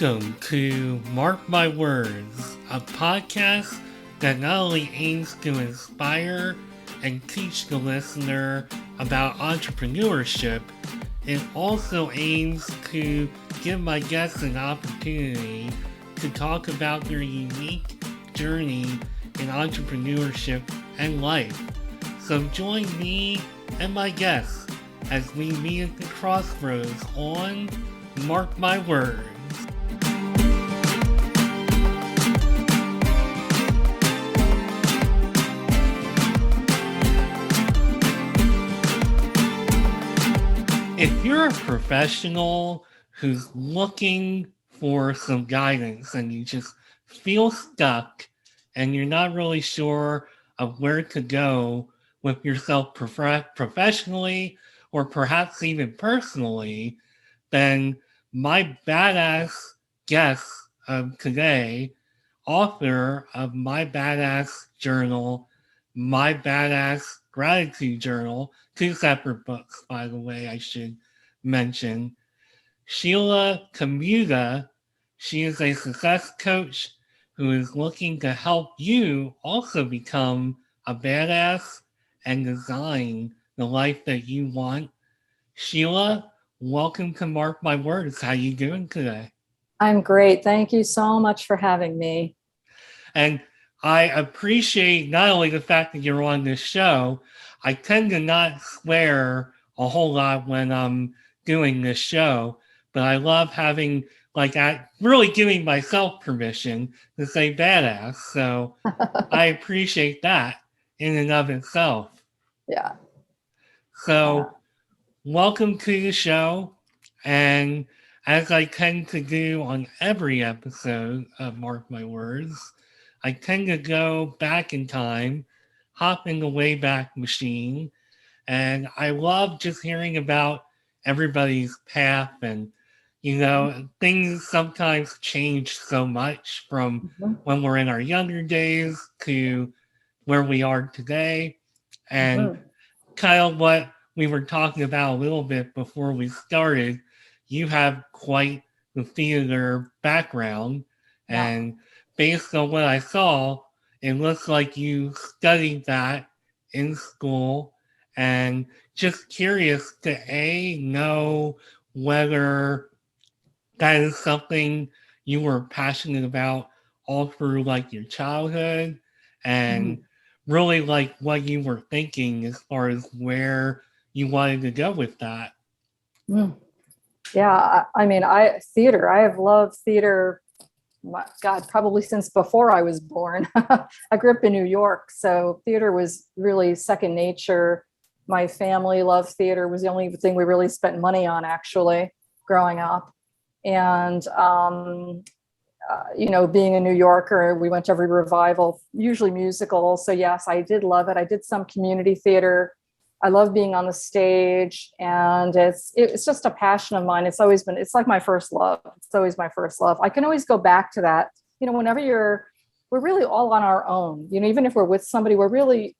Welcome to Mark My Words, a podcast that not only aims to inspire and teach the listener about entrepreneurship, it also aims to give my guests an opportunity to talk about their unique journey in entrepreneurship and life. So join me and my guests as we meet at the crossroads on Mark My Words. If you're a professional who's looking for some guidance and you just feel stuck and you're not really sure of where to go with yourself professionally or perhaps even personally, then my badass guest of today, author of My Badass Journal, My Badass Gratitude Journal, two separate books, by the way, I should mention. Sheila Kamuda, she is a success coach who is looking to help you also become a badass and design the life that you want. Sheila, welcome to Mark My Words. How you doing today? I'm great. Thank you so much for having me. And I appreciate not only the fact that you're on this show, I tend to not swear a whole lot when I'm doing this show, but I love having, really giving myself permission to say badass. So I appreciate that in and of itself. Yeah. So welcome to the show. And as I tend to do on every episode of Mark My Words, I tend to go back in time, hop in the Wayback Machine, and I love just hearing about everybody's path. And, things sometimes change so much from when we're in our younger days to where we are today. And kind of what we were talking about a little bit before we started, you have quite the theater background. And based on what I saw, it looks like you studied that in school. And just curious to know whether that is something you were passionate about all through your childhood and really what you were thinking as far as where you wanted to go with that. Yeah, I mean, theater. I have loved theater. God, probably since before I was born. I grew up in New York, so theater was really second nature. My family loved theater. It was the only thing we really spent money on, actually, growing up. And being a New Yorker, we went to every revival, usually musical. So yes, I did love it. I did some community theater. I love being on the stage, and it's just a passion of mine. It's like my first love. It's always my first love. I can always go back to that. Whenever we're really all on our own. Even if we're with somebody, we're really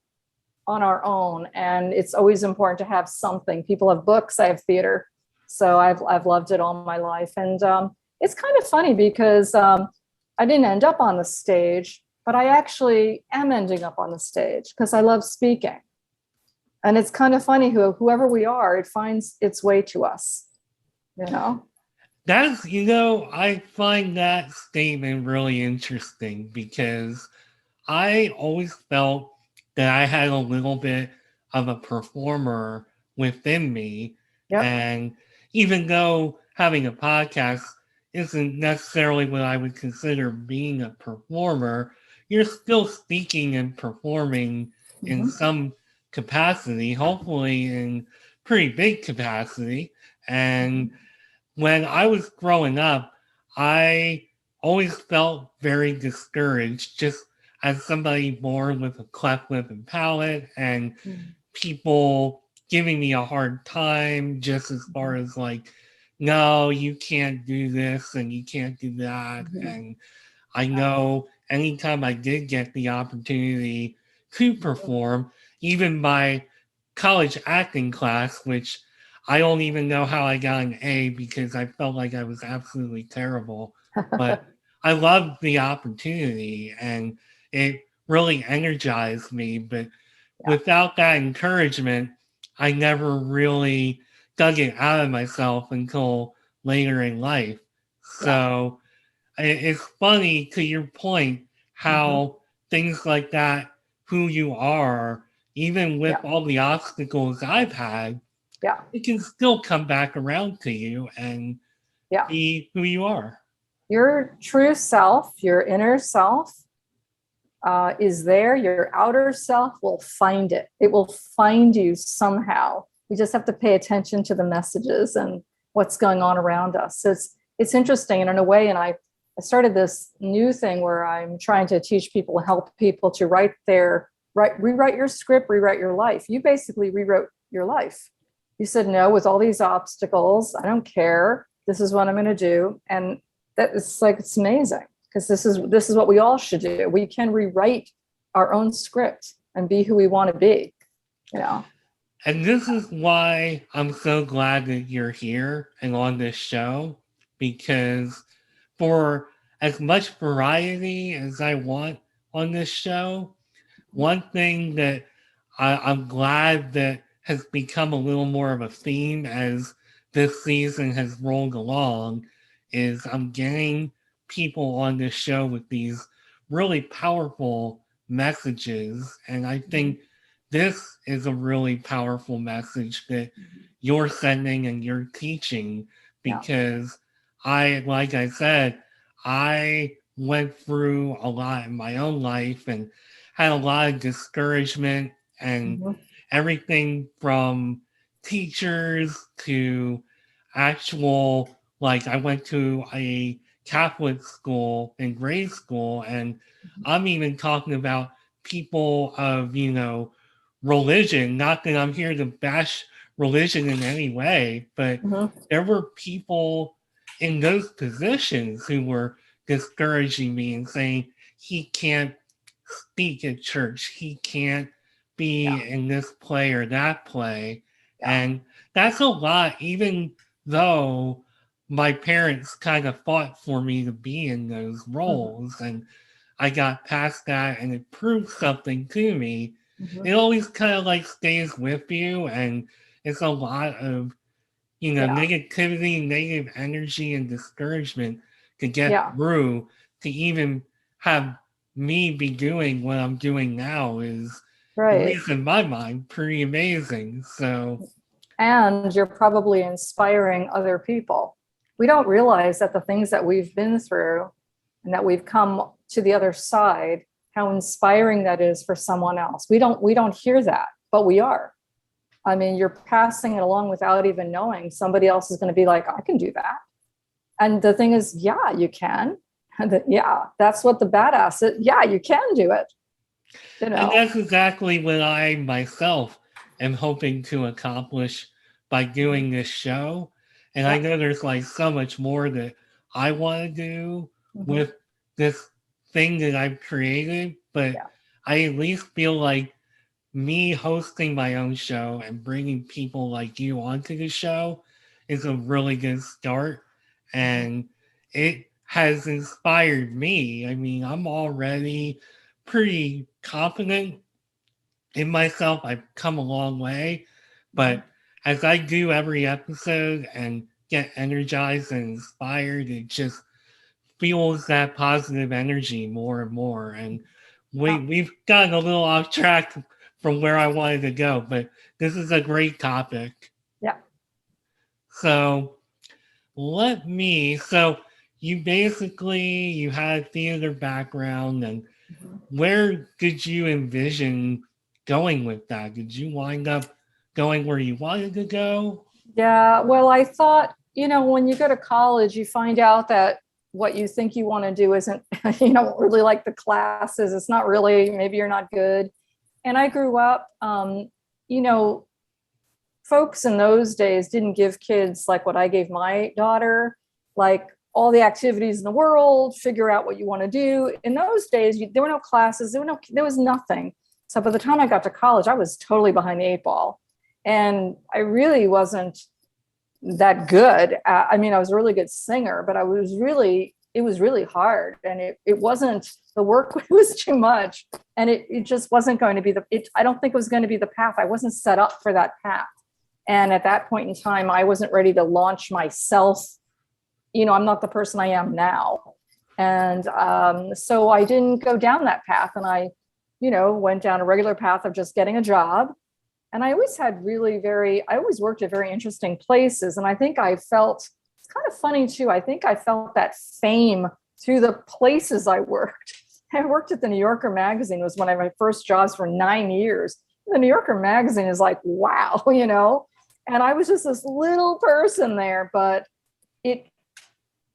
on our own, and it's always important to have something. People have books. I have theater, so I've loved it all my life. And it's kind of funny because I didn't end up on the stage, but I actually am ending up on the stage because I love speaking. And it's kind of funny whoever we are, it finds its way to us, That's, I find that statement really interesting because I always felt that I had a little bit of a performer within me. Yep. And even though having a podcast isn't necessarily what I would consider being a performer, you're still speaking and performing in some capacity, hopefully in pretty big capacity. And when I was growing up, I always felt very discouraged just as somebody born with a cleft lip and palate and people giving me a hard time just as far as no, you can't do this and you can't do that. And I know anytime I did get the opportunity to perform, even my college acting class, which I don't even know how I got an A because I felt like I was absolutely terrible but I loved the opportunity and it really energized me. But Yeah. without that encouragement, I never really dug it out of myself until later in life. Yeah. So it's funny to your point Hmm. how things like that, who you are, even with Yeah. all the obstacles I've had, Yeah. it can still come back around to you and Yeah. be who you are. Your true self, your inner self, is there. Your outer self will find it. It will find you somehow. We just have to pay attention to the messages and what's going on around us. So it's interesting, and in a way, and I started this new thing where I'm trying to teach people, help people to rewrite your script, rewrite your life. You basically rewrote your life. You said no with all these obstacles. I don't care. This is what I'm going to do, and that is like it's amazing because this is what we all should do. We can rewrite our own script and be who we want to be. You know. And this is why I'm so glad that you're here and on this show, because for as much variety as I want on this show, one thing that I'm glad that has become a little more of a theme as this season has rolled along is I'm getting people on this show with these really powerful messages. And I think this is a really powerful message that you're sending and you're teaching Yeah. because like I said, I went through a lot in my own life and had a lot of discouragement and Mm-hmm. everything from teachers to actual, like, I went to a Catholic school in grade school, and I'm even talking about people of, religion. Not that I'm here to bash religion in any way, but Mm-hmm. there were people in those positions who were discouraging me and saying, he can't speak at church. He can't be Yeah. in this play or that play. Yeah. And that's a lot, even though my parents kind of fought for me to be in those Mm-hmm. roles. And I got past that and it proved something to me. Mm-hmm. It always kind of like stays with you. And it's a lot of, Yeah. negativity, negative energy, and discouragement to get Yeah. through to even have me be doing what I'm doing now is, at Right. least in my mind, pretty amazing. So, And you're probably inspiring other people. We don't realize that the things that we've been through and that we've come to the other side, how inspiring that is for someone else. We don't hear that, but we are. I mean, you're passing it along without even knowing. Somebody else is going to be like, I can do that. And the thing is, yeah, you can. Yeah, that's what the badass is. Yeah, you can do it. You and know. that's exactly what I myself am hoping to accomplish by doing this show. And I Yeah. know there's like so much more that I want to do Mm-hmm. with this thing that I've created, but Yeah. I at least feel like me hosting my own show and bringing people like you onto the show is a really good start. Mm-hmm. And it has inspired me. I mean, I'm already pretty confident in myself. I've come a long way. Mm-hmm. But as I do every episode and get energized and inspired, it just fuels that positive energy more and more. And Yeah. we've gotten a little off track from where I wanted to go, but this is a great topic. Yeah. So so you had a theater background, and Mm-hmm. where did you envision going with that? Did you wind up going where you wanted to go? Yeah, well, I thought, when you go to college, you find out that what you think you want to do isn't, you don't really like the classes. It's not really, maybe you're not good. And I grew up, you know, folks in those days didn't give kids like what I gave my daughter, like all the activities in the world, figure out what you want to do. In those days, there were no classes, there was nothing. So by the time I got to college, I was totally behind the eight ball. And I really wasn't that good. I mean, I was a really good singer, but I was really it was really hard, and it wasn't, the work was too much, and it just wasn't going to be I don't think it was going to be the path. I wasn't set up for that path. And at that point in time, I wasn't ready to launch myself. I'm not the person I am now. And so I didn't go down that path. And I, went down a regular path of just getting a job. And I always had I always worked at very interesting places. And I think I felt, it's kind of funny too, I think I felt that fame through the places I worked. I worked at the New Yorker magazine. It was one of my first jobs for 9 years. The New Yorker magazine is like, wow, and I was just this little person there, but it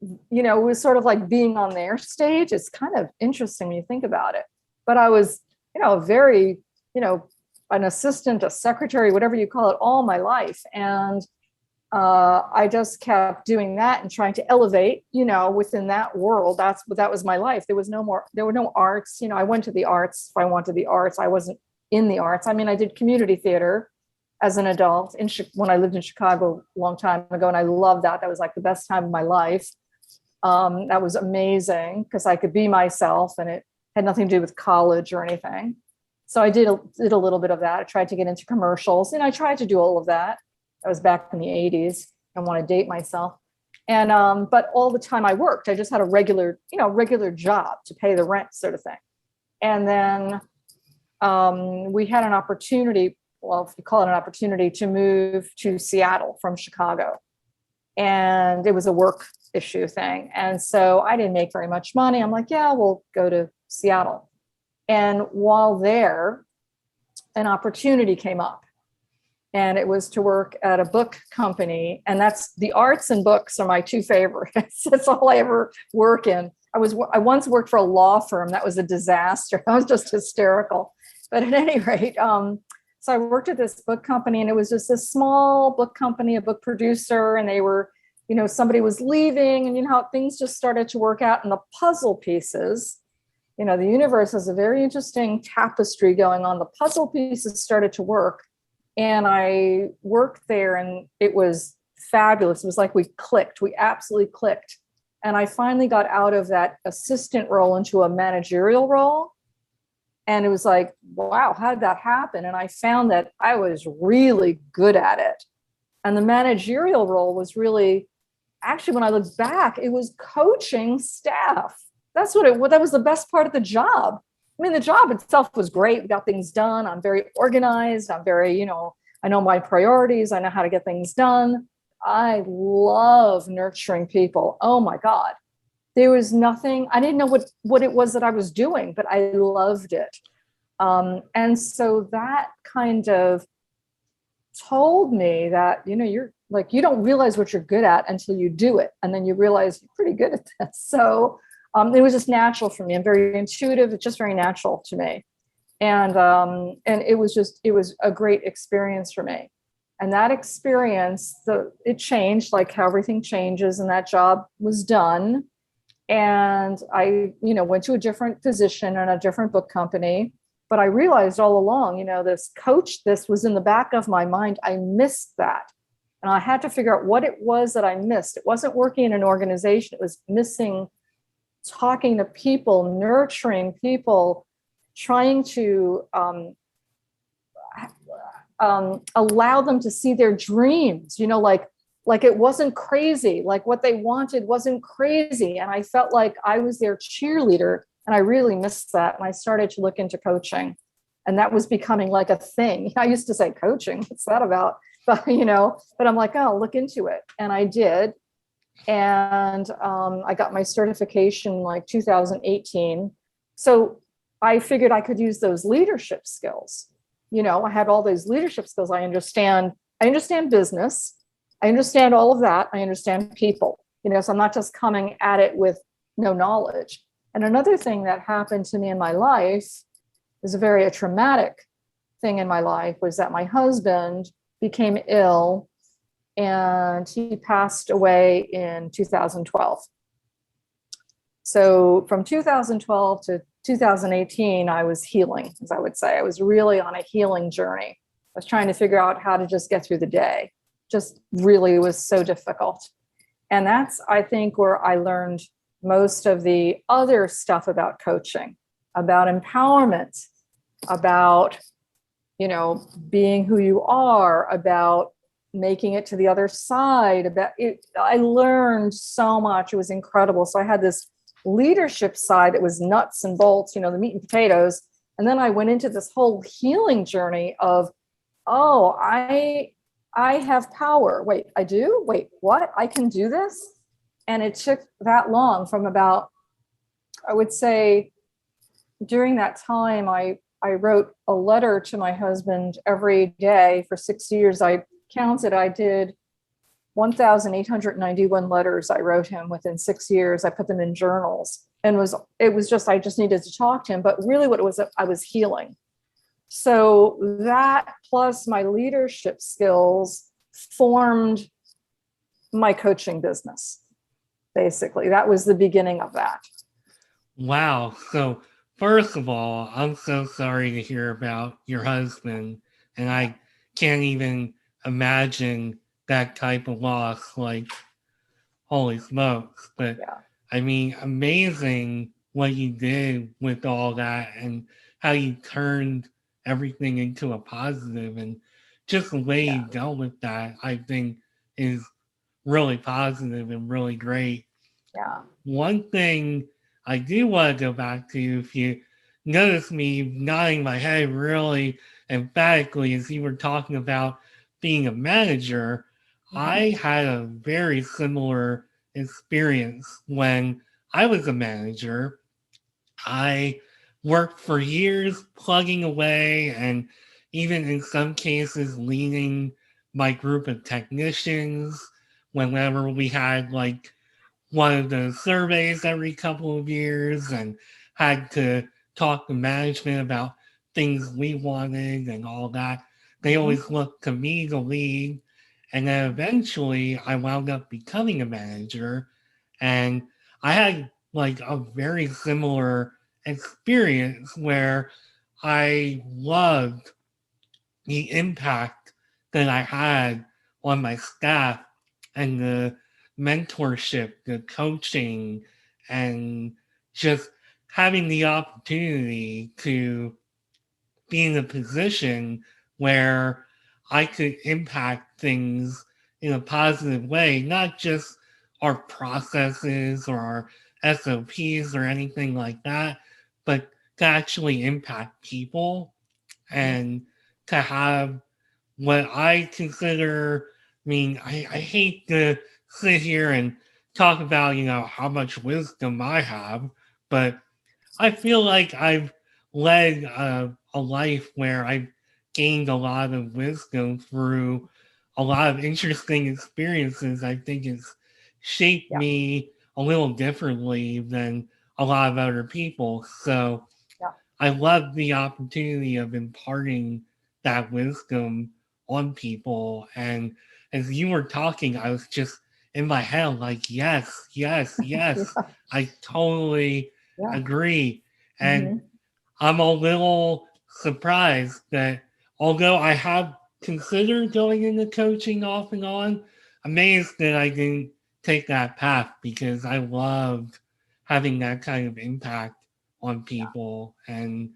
was sort of like being on their stage. It's kind of interesting when you think about it. But I was, very, an assistant, a secretary, whatever you call it, all my life. And I just kept doing that and trying to elevate, within that world. That was my life. There were no arts. I went to the arts if I wanted the arts. I wasn't in the arts. I mean, I did community theater as an adult when I lived in Chicago a long time ago. And I loved that. That was like the best time of my life. That was amazing because I could be myself, and it had nothing to do with college or anything. So I did a little bit of that. I tried to get into commercials, and I tried to do all of that. That was back in the 80s. I want to date myself. And, but all the time I worked, I just had a regular job to pay the rent, sort of thing. And then we had an opportunity, well, if you call it an opportunity, to move to Seattle from Chicago. And it was a work issue thing. And so I didn't make very much money. I'm like, yeah, we'll go to Seattle. And while there, an opportunity came up. And it was to work at a book company. And that's, the arts and books are my two favorites. That's all I ever work in. I once worked for a law firm. That was a disaster. I was just hysterical. But at any rate, so I worked at this book company, and it was just a small book company, a book producer, and they were, somebody was leaving, and how things just started to work out. And the puzzle pieces, the universe has a very interesting tapestry going on. The puzzle pieces started to work, and I worked there, and it was fabulous. It was like we clicked. We absolutely clicked. And I finally got out of that assistant role into a managerial role. And it was like, wow, how did that happen? And I found that I was really good at it. And the managerial role was really, actually, when I look back, it was coaching staff. That was the best part of the job. I mean, the job itself was great. We got things done. I'm very organized. I'm very, I know my priorities. I know how to get things done. I love nurturing people. Oh my God. There was nothing, I didn't know what it was that I was doing, but I loved it. And so that kind of told me that, you're like, you don't realize what you're good at until you do it. And then you realize you're pretty good at this. So it was just natural for me. I'm very intuitive. It's just very natural to me. And it was a great experience for me. And that experience, it changed, like how everything changes, and that job was done. And I, went to a different position in a different book company. But I realized all along, this was in the back of my mind. I missed that. And I had to figure out what it was that I missed. It wasn't working in an organization. It was missing talking to people, nurturing people, trying to allow them to see their dreams, like it wasn't crazy, like what they wanted wasn't crazy. And I felt like I was their cheerleader, and I really missed that. And I started to look into coaching, and that was becoming like a thing. I used to say, coaching, what's that about? But, but I'm like, oh, I'll look into it. And I did. And I got my certification like 2018. So I figured I could use those leadership skills. I had all those leadership skills. I understand business. I understand all of that. I understand people, so I'm not just coming at it with no knowledge. And another thing that happened to me in my life is a traumatic thing in my life, was that my husband became ill, and he passed away in 2012. So from 2012 to 2018, I was healing, as I would say. I was really on a healing journey. I was trying to figure out how to just get through the day. Just really was so difficult. And that's, I think, where I learned most of the other stuff about coaching, about empowerment, about, being who you are, about making it to the other side, about it. I learned so much. It was incredible. So I had this leadership side that was nuts and bolts, the meat and potatoes. And then I went into this whole healing journey of, oh, I have power. Wait, I do? Wait, what? I can do this? And it took that long from about, I would say, during that time, I wrote a letter to my husband every day for 6 years. I counted, I did 1,891 letters I wrote him within 6 years. I put them in journals, and it was just, I just needed to talk to him. But really what it was, I was healing. So that plus my leadership skills formed my coaching business. Basically, that was the beginning of that. Wow. So first of all, I'm so sorry to hear about your husband, and I can't even imagine that type of loss. Like, holy smokes. But Yeah. I mean, amazing what you did with all that and how you turned everything into a positive, and just the way you dealt with that, I think, is really positive and really great. Yeah. One thing I do want to go back to, if you notice me nodding my head really emphatically as you were talking about being a manager, I had a very similar experience when I was a manager. I worked for years plugging away and even in some cases leading my group of technicians whenever we had like one of the surveys every couple of years and had to talk to management about things we wanted and all that. They always looked to me to lead. And then eventually I wound up becoming a manager. And I had like a very similar experience where I loved the impact that I had on my staff and the mentorship, the coaching, and just having the opportunity to be in a position where I could impact things in a positive way, not just our processes or our SOPs or anything like that, but to actually impact people and to have what I consider, I mean, I hate to sit here and talk about, how much wisdom I have, but I feel like I've led a life where I've gained a lot of wisdom through a lot of interesting experiences. I think it's shaped me a little differently than a lot of other people. So I love the opportunity of imparting that wisdom on people. And as you were talking, I was just in my head like, yes, yes, yes. I totally agree. And I'm a little surprised that although I have considered going into coaching off and on, amazed that I didn't take that path because I loved having that kind of impact on people. And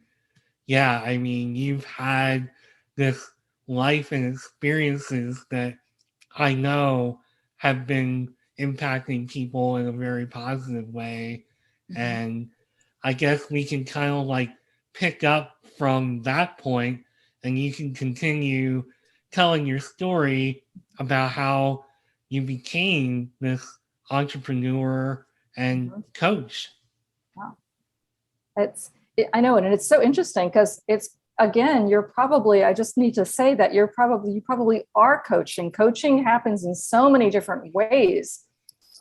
yeah, I mean, you've had this life and experiences that I know have been impacting people in a very positive way. And I guess we can kind of like pick up from that point and you can continue telling your story about how you became this entrepreneur and coach. Wow. I know, and it's so interesting because it's, again, I just need to say that you probably are coaching. Coaching happens in so many different ways.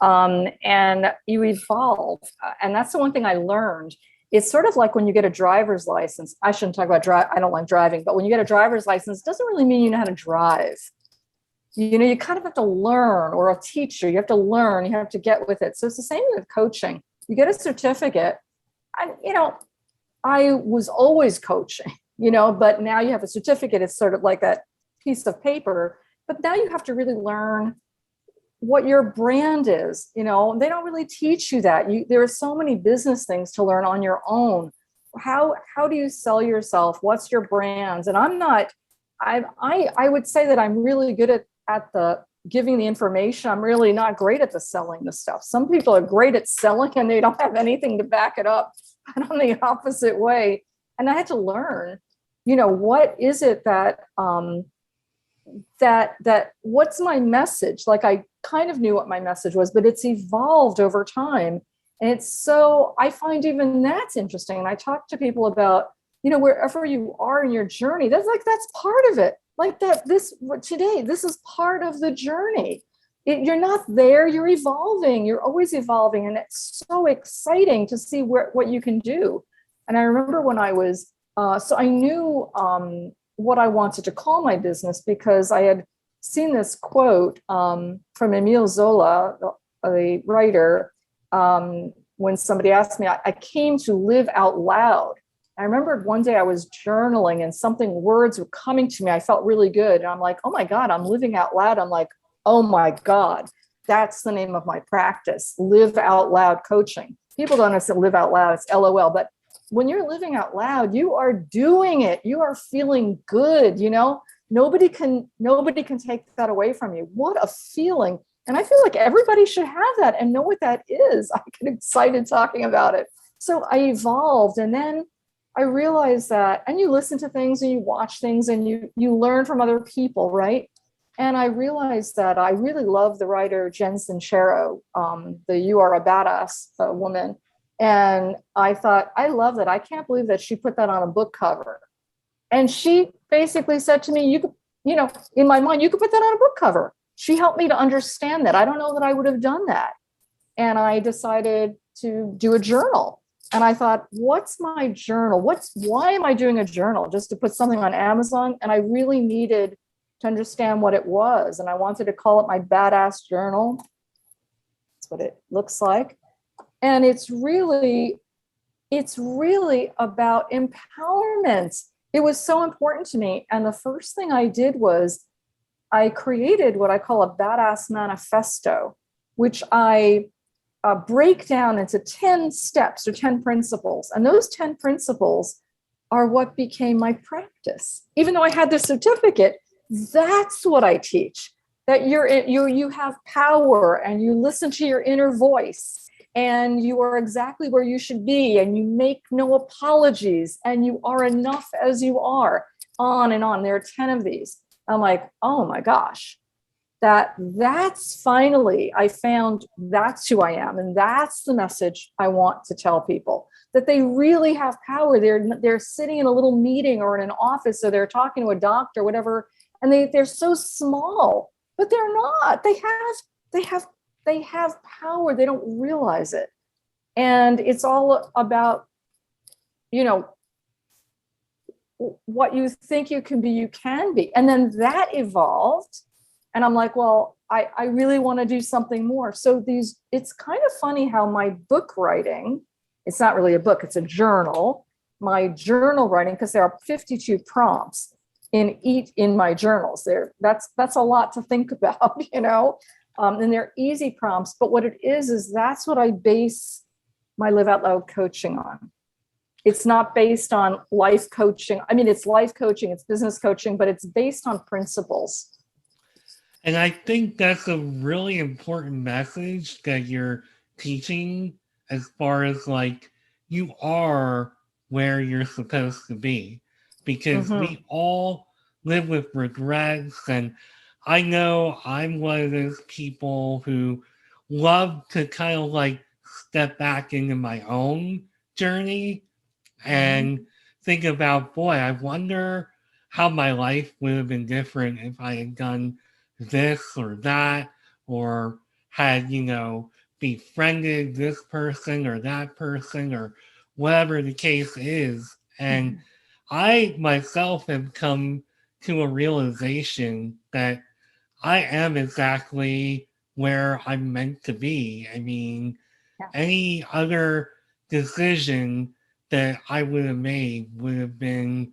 And you evolve. And that's the one thing I learned. It's sort of like when you get a driver's license. I shouldn't talk about I don't like driving, but when you get a driver's license, it doesn't really mean you know how to drive. You kind of have to learn, or a teacher, you have to learn, you have to get with it. So it's the same with coaching. You get a certificate. I was always coaching, but now you have a certificate. It's sort of like that piece of paper, but now you have to really learn what your brand is. You know, they don't really teach you that. There are so many business things to learn on your own. How do you sell yourself? What's your brands? And I'm not, I would say that I'm really good at the giving the information. I'm really not great at the selling the stuff. Some people are great at selling and they don't have anything to back it up. And I'm the opposite way. And I had to learn, you know, what is it that what's my message? Like, I kind of knew what my message was, but it's evolved over time. And it's so, I find even that's interesting. And I talk to people about, you know, wherever you are in your journey, that's part of it. Like that, this is part of the journey. You're not there, you're evolving, you're always evolving. And it's so exciting to see what you can do. And I remember when I was, so I knew what I wanted to call my business because I had seen this quote from Emile Zola, the writer, when somebody asked me, I came to live out loud. I remembered one day I was journaling and words were coming to me. I felt really good. And I'm like, oh my God, I'm living out loud. I'm like, oh my God, that's the name of my practice, Live Out Loud Coaching. People don't understand live out loud, it's LOL. But when you're living out loud, you are doing it. You are feeling good. You know, nobody can take that away from you. What a feeling. And I feel like everybody should have that and know what that is. I get excited talking about it. So I evolved, and then I realized that, and you listen to things and you watch things and you learn from other people, right? And I realized that I really love the writer Jen Sincero, the You Are a Badass woman. And I thought, I love that. I can't believe that she put that on a book cover. And she basically said to me, you know, in my mind, you could put that on a book cover. She helped me to understand that. I don't know that I would have done that. And I decided to do a journal. And I thought, what's my journal? Why am I doing a journal? Just to put something on Amazon? And I really needed to understand what it was. And I wanted to call it my Badass Journal. That's what it looks like. And it's really about empowerment. It was so important to me. And the first thing I did was I created what I call a Badass Manifesto, which I break down into 10 steps or 10 principles. And those 10 principles are what became my practice. Even though I had the certificate, that's what I teach, that you have power and you listen to your inner voice and you are exactly where you should be and you make no apologies and you are enough as you are, on and on. There are 10 of these. I'm like, oh my gosh, that's finally, I found that's who I am. And that's the message I want to tell people, that they really have power. They're sitting in a little meeting or in an office, or they're talking to a doctor, whatever, and they're so small, but they're not. They have power. They don't realize it. And it's all about, you know, what you think you can be, you can be. And then that evolved. And I'm like, well, I really want to do something more. So it's kind of funny how my book writing, it's not really a book, it's a journal. My journal writing, because there are 52 prompts in my journals. That's a lot to think about, you know, and they're easy prompts. But what it is that's what I base my Live Out Loud coaching on. It's not based on life coaching. I mean, it's life coaching, it's business coaching, but it's based on principles. And I think that's a really important message that you're teaching, as far as like, you are where you're supposed to be, because we all live with regrets. And I know I'm one of those people who love to kind of like step back into my own journey and think about, boy, I wonder how my life would have been different if I had done this or that, or had, you know, befriended this person or that person, or whatever the case is. And I myself have come to a realization that I am exactly where I'm meant to be. I mean, any other decision that I would have made would have been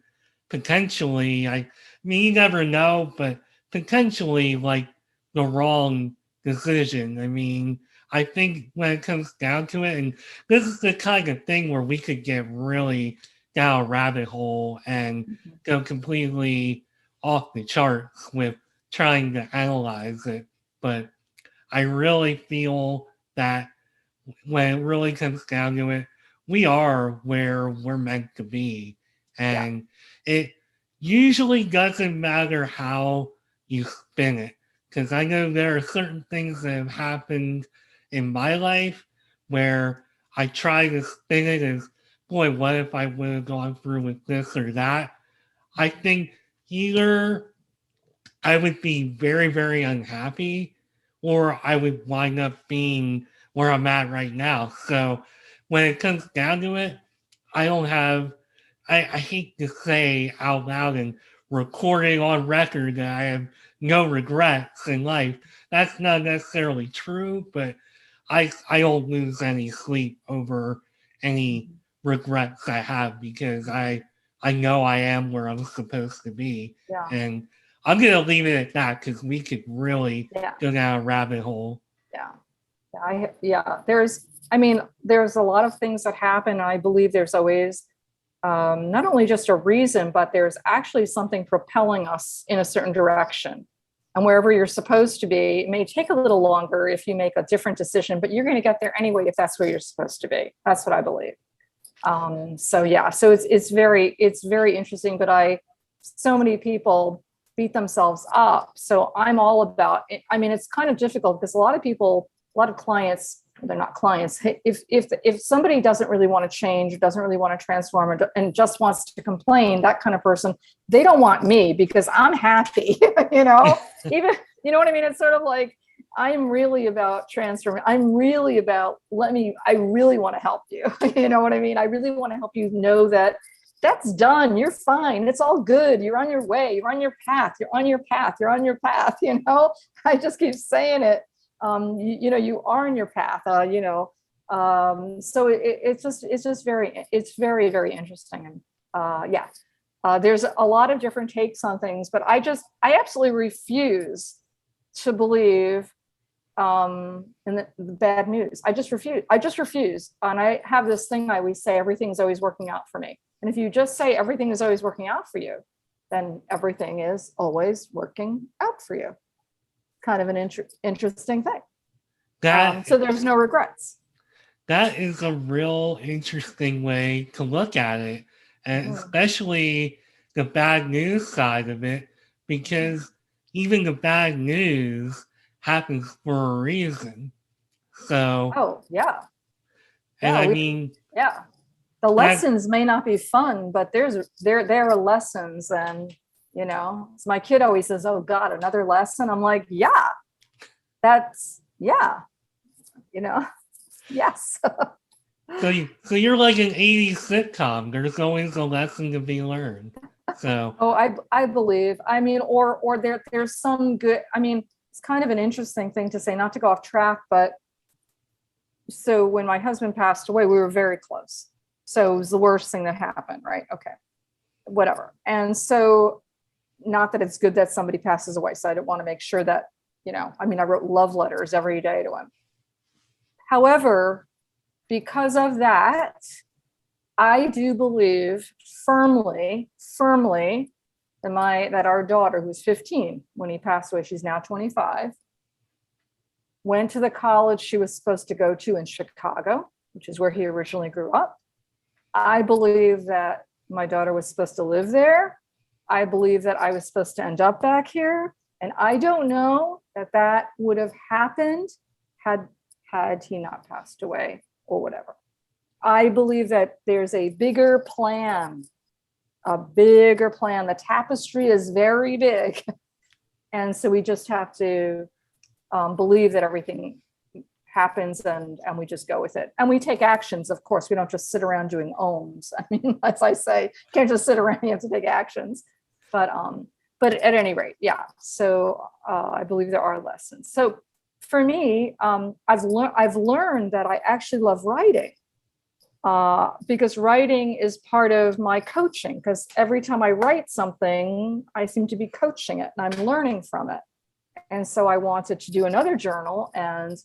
potentially, I mean, you never know, but potentially like the wrong decision. I mean, I think when it comes down to it, and this is the kind of thing where we could get really down a rabbit hole and go completely off the charts with trying to analyze it. But I really feel that when it really comes down to it, we are where we're meant to be. Yeah. And it usually doesn't matter how you spin it. Because I know there are certain things that have happened in my life where I try to spin it as, boy, what if I would have gone through with this or that? I think either I would be very, very unhappy, or I would wind up being where I'm at right now. So when it comes down to it, I don't have, I hate to say out loud and recording on record that I have no regrets in life. That's not necessarily true, but I don't lose any sleep over any regrets I have because I know I am where I'm supposed to be. Yeah. And I'm going to leave it at that because we could really Yeah. go down a rabbit hole. Yeah. There's a lot of things that happen. I believe there's always not only just a reason, but there's actually something propelling us in a certain direction. And wherever you're supposed to be, it may take a little longer if you make a different decision, but you're going to get there anyway if that's where you're supposed to be. That's what I believe. So it's very interesting. But so many people beat themselves up. So I'm all about it. I mean, it's kind of difficult because a lot of clients, they're not clients. If somebody doesn't really want to change, doesn't really want to transform, and just wants to complain, that kind of person, they don't want me because I'm happy, even, you know what I mean? It's sort of like, I'm really about transforming. I'm really about, I really want to help you. You know what I mean? I really want to help you know that that's done. You're fine. It's all good. You're on your way. You're on your path. You're on your path. You're on your path. I just keep saying it. You are in your path, so it's very, very interesting. And there's a lot of different takes on things, but I absolutely refuse to believe in the bad news. I just refuse. And I have this thing I always say, everything's always working out for me. And if you just say everything is always working out for you, then everything is always working out for you. Kind of an interesting thing. So there's no regrets. That is a real interesting way to look at it, and especially the bad news side of it, because even the bad news happens for a reason. So, the lessons may not be fun, but there are lessons. And my kid always says, "Oh God, another lesson." I'm like, yes. So you're like an 80s sitcom. There's always a lesson to be learned. So I believe. I mean, or there's some good. I mean, it's kind of an interesting thing to say, not to go off track, but so when my husband passed away, we were very close. So it was the worst thing that happened, right? Okay, whatever. And so, not that it's good that somebody passes away. So I don't want to make sure that, I wrote love letters every day to him. However, because of that, I do believe firmly that our daughter, who's 15 when he passed away, she's now 25, went to the college she was supposed to go to in Chicago, which is where he originally grew up. I believe that my daughter was supposed to live there. I believe that I was supposed to end up back here. And I don't know that would have happened had he not passed away or whatever. I believe that there's a bigger plan. The tapestry is very big. And so we just have to believe that everything happens and we just go with it. And we take actions, of course. We don't just sit around doing ohms. I mean, as I say, you can't just sit around, you have to take actions. But at any rate, yeah. So I believe there are lessons. So for me, I've learned that I actually love writing because writing is part of my coaching. Because every time I write something, I seem to be coaching it and I'm learning from it. And so I wanted to do another journal. And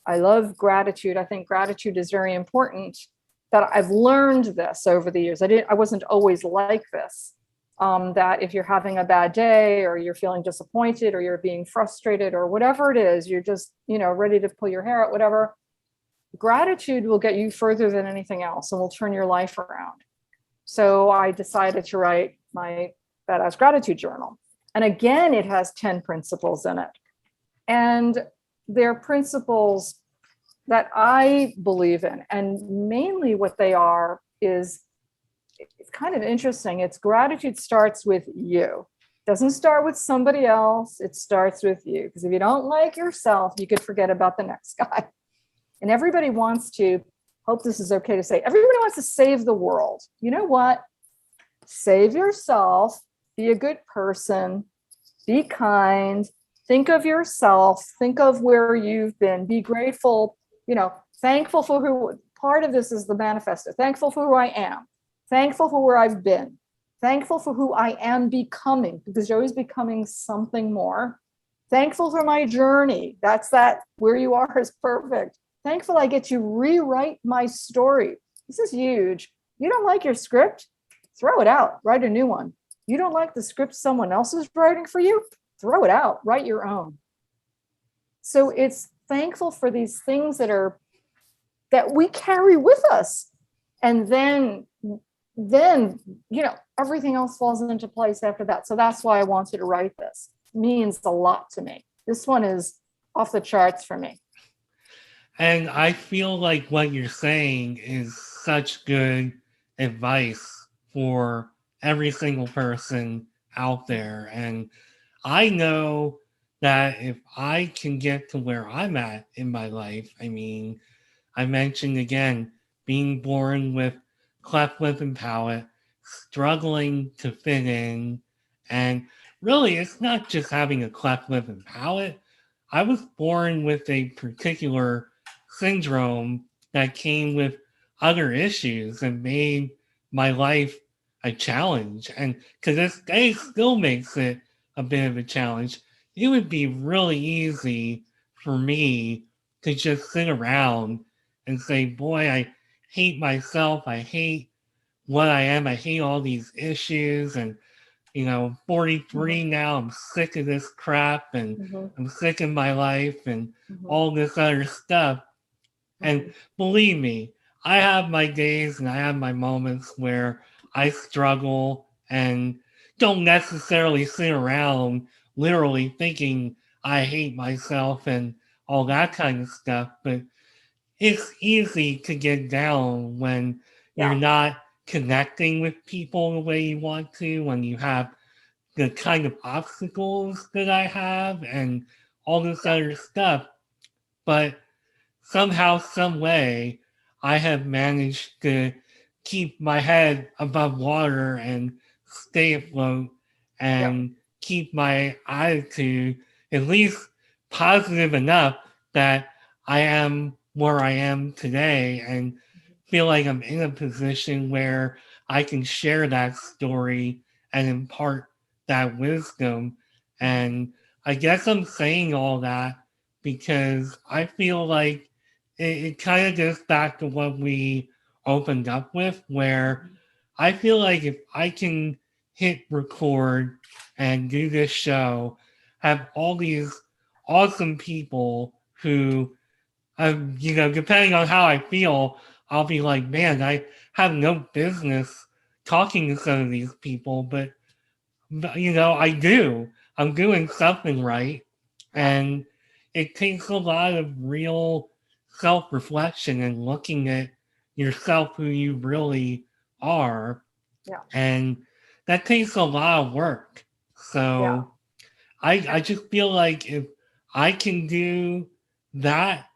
I love gratitude. I think gratitude is very important. That I've learned this over the years. I wasn't always like this. That if you're having a bad day or you're feeling disappointed or you're being frustrated or whatever it is, you're just, ready to pull your hair out, whatever, gratitude will get you further than anything else and will turn your life around. So I decided to write my Badass Gratitude Journal. And again, it has 10 principles in it. And they're principles that I believe in. And mainly what they are is, it's kind of interesting. It's gratitude starts with you. It doesn't start with somebody else. It starts with you. Because if you don't like yourself, you could forget about the next guy. And everybody wants to, hope this is okay to say, everybody wants to save the world. You know what? Save yourself, be a good person, be kind, think of yourself, think of where you've been, be grateful, thankful for who, part of this is the manifesto, thankful for who I am, thankful for where I've been, thankful for who I am becoming, because you're always becoming something more. Thankful for my journey. That's that where you are is perfect. Thankful I get to rewrite my story. This is huge. You don't like your script? Throw it out, write a new one. You don't like the script someone else is writing for you? Throw it out, write your own. So it's thankful for these things that we carry with us. And then, everything else falls into place after that. So that's why I wanted to write this. It means a lot to me. This one is off the charts for me. And I feel like what you're saying is such good advice for every single person out there. And I know that if I can get to where I'm at in my life, I mean, I mentioned again, being born with cleft lip and palate, struggling to fit in. And really, it's not just having a cleft lip and palate. I was born with a particular syndrome that came with other issues and made my life a challenge. And because this day still makes it a bit of a challenge, it would be really easy for me to just sit around and say, boy, I hate myself. I hate what I am. I hate all these issues. And, 43 now, I'm sick of this crap and I'm sick of my life and all this other stuff. And believe me, I have my days and I have my moments where I struggle and don't necessarily sit around literally thinking I hate myself and all that kind of stuff. But it's easy to get down when you're not connecting with people the way you want to, when you have the kind of obstacles that I have and all this other stuff. But somehow, some way, I have managed to keep my head above water and stay afloat and keep my attitude at least positive enough that I am where I am today and feel like I'm in a position where I can share that story and impart that wisdom. And I guess I'm saying all that because I feel like it kind of goes back to what we opened up with, where I feel like if I can hit record and do this show, have all these awesome people who, depending on how I feel, I'll be like, man, I have no business talking to some of these people, but I do. I'm doing something right. And it takes a lot of real self-reflection and looking at yourself who you really are. Yeah. And that takes a lot of work. So I just feel like if I can do that,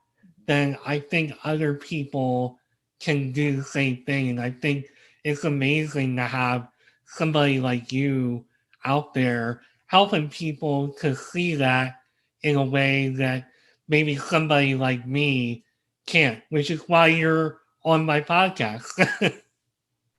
then I think other people can do the same thing. And I think it's amazing to have somebody like you out there helping people to see that in a way that maybe somebody like me can't, which is why you're on my podcast.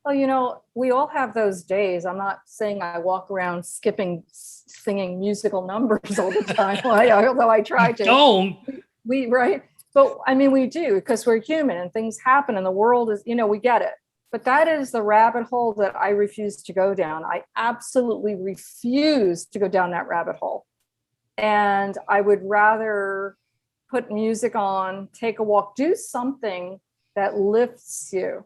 Well, we all have those days. I'm not saying I walk around singing musical numbers all the time, although I try to. Don't. We right. But I mean, we do, because we're human and things happen and the world is, we get it. But that is the rabbit hole that I refuse to go down. I absolutely refuse to go down that rabbit hole. And I would rather put music on, take a walk, do something that lifts you.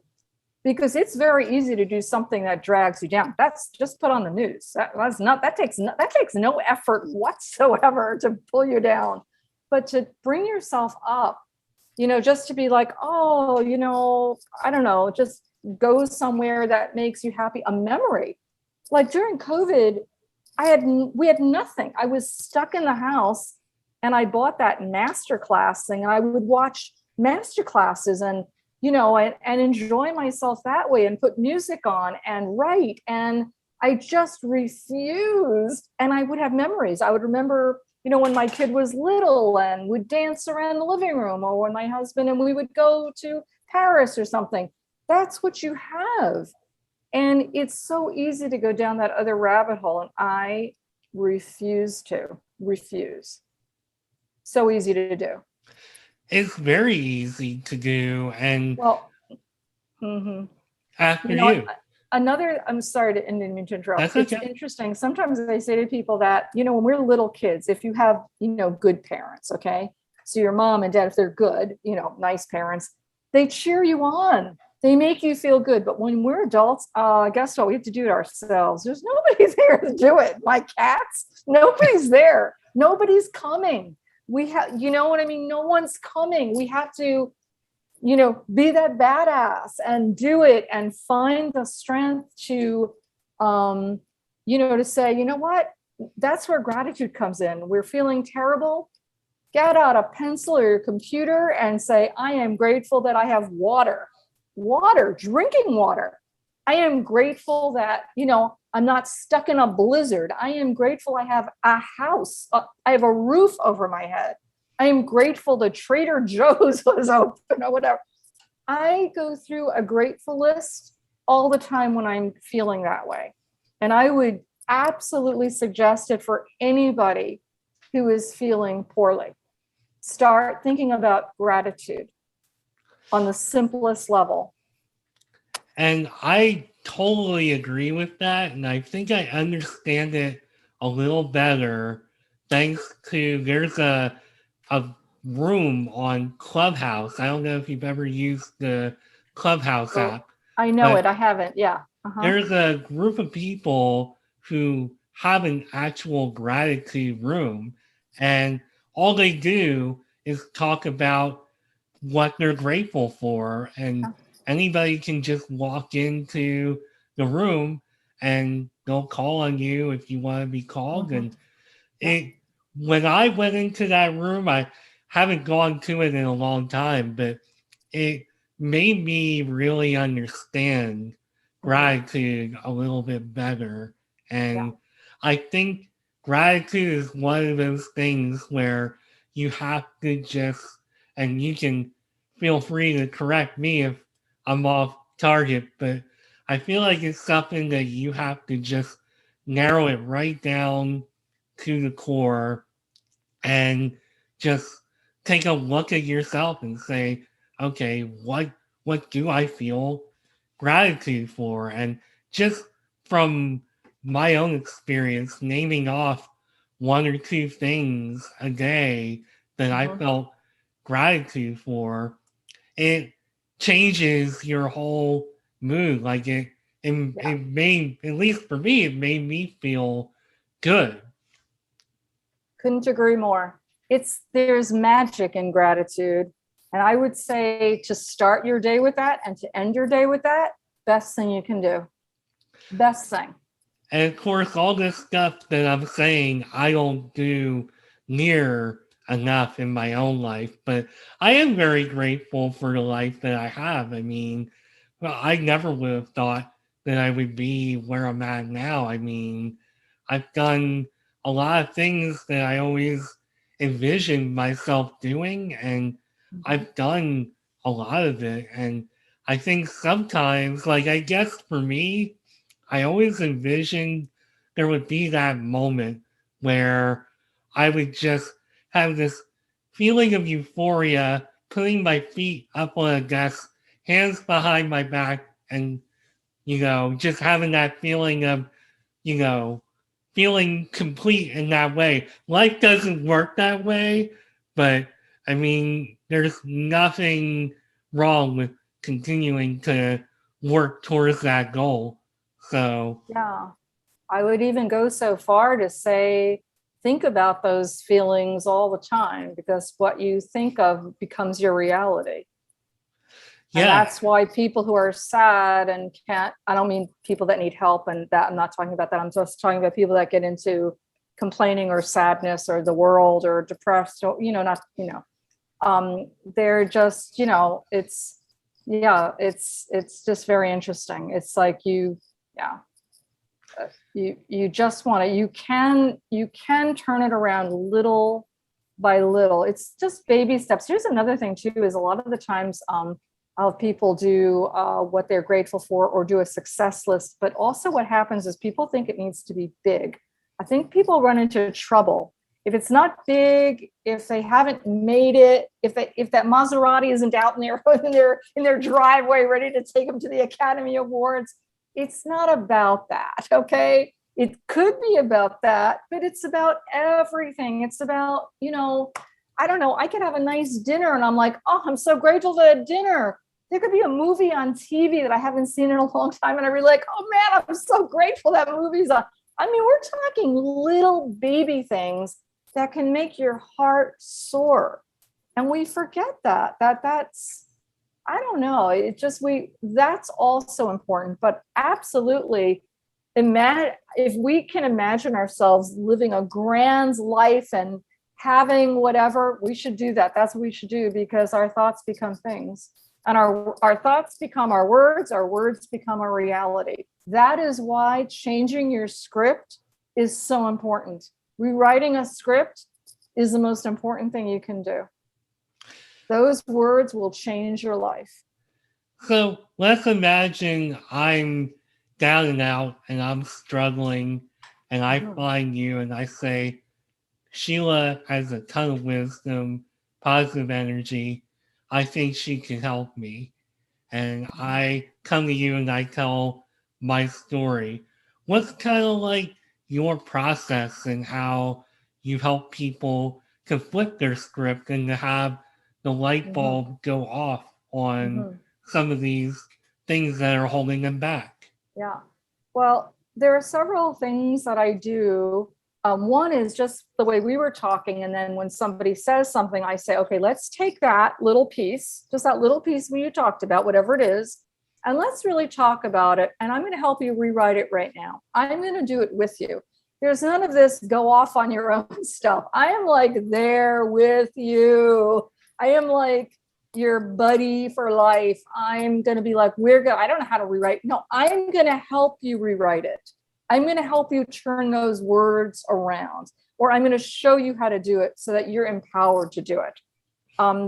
Because it's very easy to do something that drags you down. That's just put on the news. That takes no effort whatsoever to pull you down. But to bring yourself up, just to be like, oh, I don't know, just go somewhere that makes you happy. A memory. Like during COVID, we had nothing. I was stuck in the house and I bought that masterclass thing and I would watch masterclasses and enjoy myself that way and put music on and write. And I just refused. And I would have memories. I would remember, when my kid was little and would dance around the living room, or when my husband and we would go to Paris or something. That's what you have. And it's so easy to go down that other rabbit hole. And I refuse. So easy to do. It's very easy to do. And after you. I'm sorry to interrupt. That's it's okay. Interesting. Sometimes I say to people that, when we're little kids, if you have, good parents, okay? So your mom and dad, if they're good, nice parents, they cheer you on. They make you feel good. But when we're adults, guess what? We have to do it ourselves. There's nobody there to do it. My cats, nobody's there. Nobody's coming. We have, what I mean? No one's coming. We have to, be that badass and do it and find the strength to, to say, you know what? That's where gratitude comes in. We're feeling terrible. Get out a pencil or your computer and say, I am grateful that I have water, drinking water. I am grateful that, I'm not stuck in a blizzard. I am grateful I have a house. I have a roof over my head. I am grateful the Trader Joe's was open or whatever. I go through a grateful list all the time when I'm feeling that way. And I would absolutely suggest it for anybody who is feeling poorly. Start thinking about gratitude on the simplest level. And I totally agree with that. And I think I understand it a little better thanks to there's a room on Clubhouse. I don't know if you've ever used the Clubhouse app. I know it. I haven't. Yeah. There's a group of people who have an actual gratitude room, and all they do is talk about what they're grateful for. And anybody can just walk into the room and they'll call on you if you want to be called. And when I went into that room, I haven't gone to it in a long time, but it made me really understand gratitude a little bit better. And I think gratitude is one of those things where you have to just, and you can feel free to correct me if I'm off target, but I feel like it's something that you have to just narrow it right down to the core and just take a look at yourself and say, okay, what do I feel gratitude for? And just from my own experience, naming off one or two things a day that I felt gratitude for, it changes your whole mood. Like it made, at least for me, it made me feel good. Couldn't agree more. There's magic in gratitude. And I would say to start your day with that and to end your day with that, best thing you can do. Best thing. And of course, all this stuff that I'm saying, I don't do near enough in my own life, but I am very grateful for the life that I have. I mean, well, I never would have thought that I would be where I'm at now. I mean, I've done a lot of things that I always envisioned myself doing, and I've done a lot of it. And I think sometimes, like, I guess for me, I always envisioned there would be that moment where I would just have this feeling of euphoria, putting my feet up on a desk, hands behind my back, and, just having that feeling of, you know, feeling complete in that way. Life doesn't work that way, but I mean, there's nothing wrong with continuing to work towards that goal. So, Yeah. I would even go so far to say, think about those feelings all the time, because what you think of becomes your reality. And yeah, that's why people who are sad and can't, I don't mean people that need help and that, I'm not talking about that. I'm just talking about people that get into complaining or sadness or the world or depressed or, not, they're just, it's just very interesting. It's like you just want to, you can turn it around little by little. It's just baby steps. Here's another thing too, is a lot of the times, I'll have people do what they're grateful for or do a success list. But also what happens is people think it needs to be big. I think people run into trouble. If it's not big, if they haven't made it, if that Maserati isn't out in their driveway ready to take them to the Academy Awards, it's not about that, okay? It could be about that, but it's about everything. It's about, I don't know, I could have a nice dinner and I'm like, oh, I'm so grateful for that dinner. There could be a movie on TV that I haven't seen in a long time. And I'm really like, oh man, I'm so grateful that movie's on. I mean, we're talking little baby things that can make your heart soar. And we forget that's, I don't know. It just, that's also important, but absolutely if we can imagine ourselves living a grand life and having whatever, we should do that. That's what we should do, because our thoughts become things. And our thoughts become our words become a reality. That is why changing your script is so important. Rewriting a script is the most important thing you can do. Those words will change your life. So let's imagine I'm down and out and I'm struggling, and I find you and I say, Sheila has a ton of wisdom, positive energy. I think she can help me. And I come to you and I tell my story. What's kind of like your process and how you help people to flip their script and to have the light bulb go off on some of these things that are holding them back? Yeah. Well, there are several things that I do. One is just the way we were talking. And then when somebody says something, I say, okay, let's take that little piece, just that little piece we talked about, whatever it is, and let's really talk about it. And I'm going to help you rewrite it right now. I'm going to do it with you. There's none of this go off on your own stuff. I am like there with you. I am like your buddy for life. I'm going to be like, I don't know how to rewrite. No, I'm going to help you rewrite it. I'm going to help you turn those words around, or I'm going to show you how to do it so that you're empowered to do it.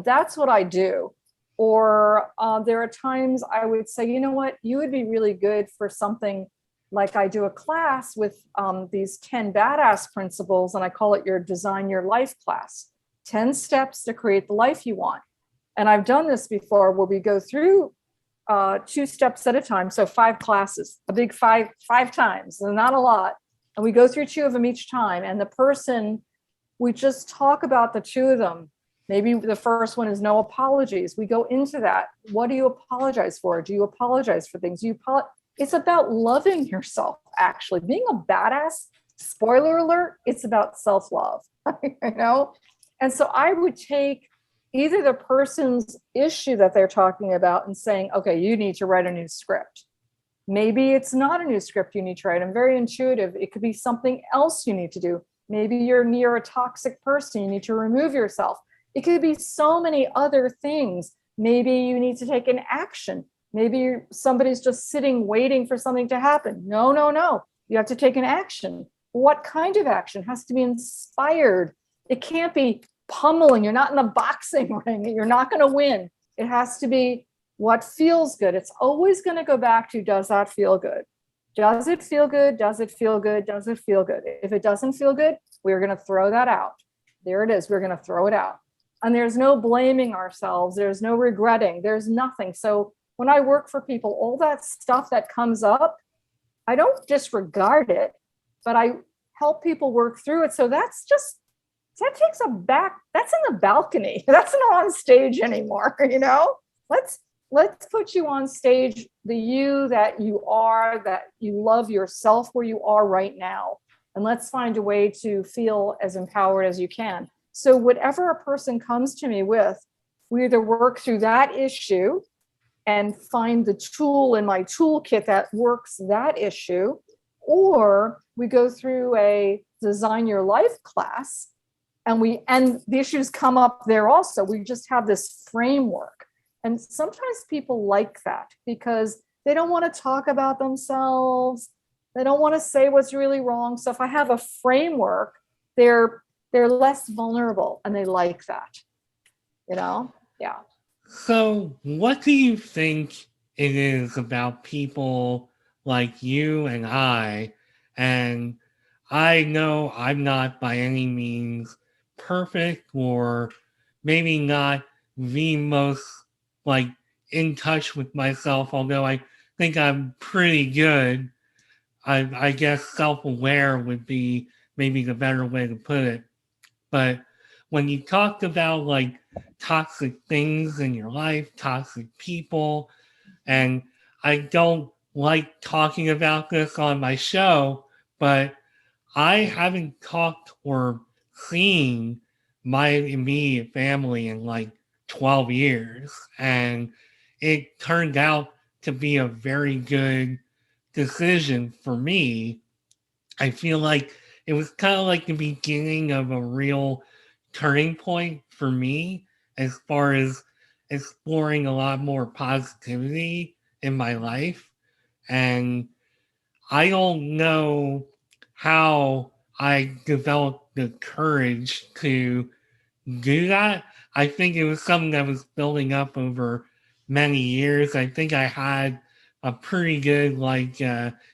That's what I do. Or there are times I would say, you know what, you would be really good for something like I do a class with these 10 badass principles, and I call it your Design Your Life class, 10 steps to create the life you want. And I've done this before where we go through 2 steps at a time. So 5 classes, a big five times, so not a lot. And we go through 2 of them each time. And the person, we just talk about the 2 of them. Maybe the first one is no apologies. We go into that. What do you apologize for? Do you apologize for things? It's about loving yourself, actually. Being a badass, spoiler alert, it's about self-love, And so I would take either the person's issue that they're talking about and saying, okay, you need to write a new script. Maybe it's not a new script you need to write. I'm very intuitive. It could be something else you need to do. Maybe you're near a toxic person. You need to remove yourself. It could be so many other things. Maybe you need to take an action. Maybe somebody's just sitting, waiting for something to happen. No. You have to take an action. What kind of action? It has to be inspired. It can't be pummeling. You're not in the boxing ring. You're not going to win. It has to be what feels good. It's always going to go back to, does that feel good? Does it feel good? Does it feel good? Does it feel good? If it doesn't feel good, we're going to throw that out. There it is. We're going to throw it out. And there's no blaming ourselves. There's no regretting. There's nothing. So when I work for people, all that stuff that comes up, I don't disregard it, but I help people work through it. So that's just, that takes a back, that's in the balcony. That's not on stage anymore, you know? Let's put you on stage, the you that you are, that you love yourself where you are right now. And let's find a way to feel as empowered as you can. So whatever a person comes to me with, we either work through that issue and find the tool in my toolkit that works that issue, or we go through a design your life class and the issues come up there also. We just have this framework. And sometimes people like that because they don't want to talk about themselves. They don't want to say what's really wrong. So if I have a framework, they're less vulnerable and they like that, you know? Yeah. So what do you think it is about people like you and and I know I'm not by any means perfect, or maybe not the most like in touch with myself, although I think I'm pretty good. I guess self-aware would be maybe the better way to put it. But when you talk about like toxic things in your life, toxic people, and I don't like talking about this on my show, but I haven't talked or seen my immediate family in like 12 years. And it turned out to be a very good decision for me. I feel like it was kind of like the beginning of a real turning point for me as far as exploring a lot more positivity in my life. And I don't know how I developed the courage to do that. I think it was something that was building up over many years. I think I had a pretty good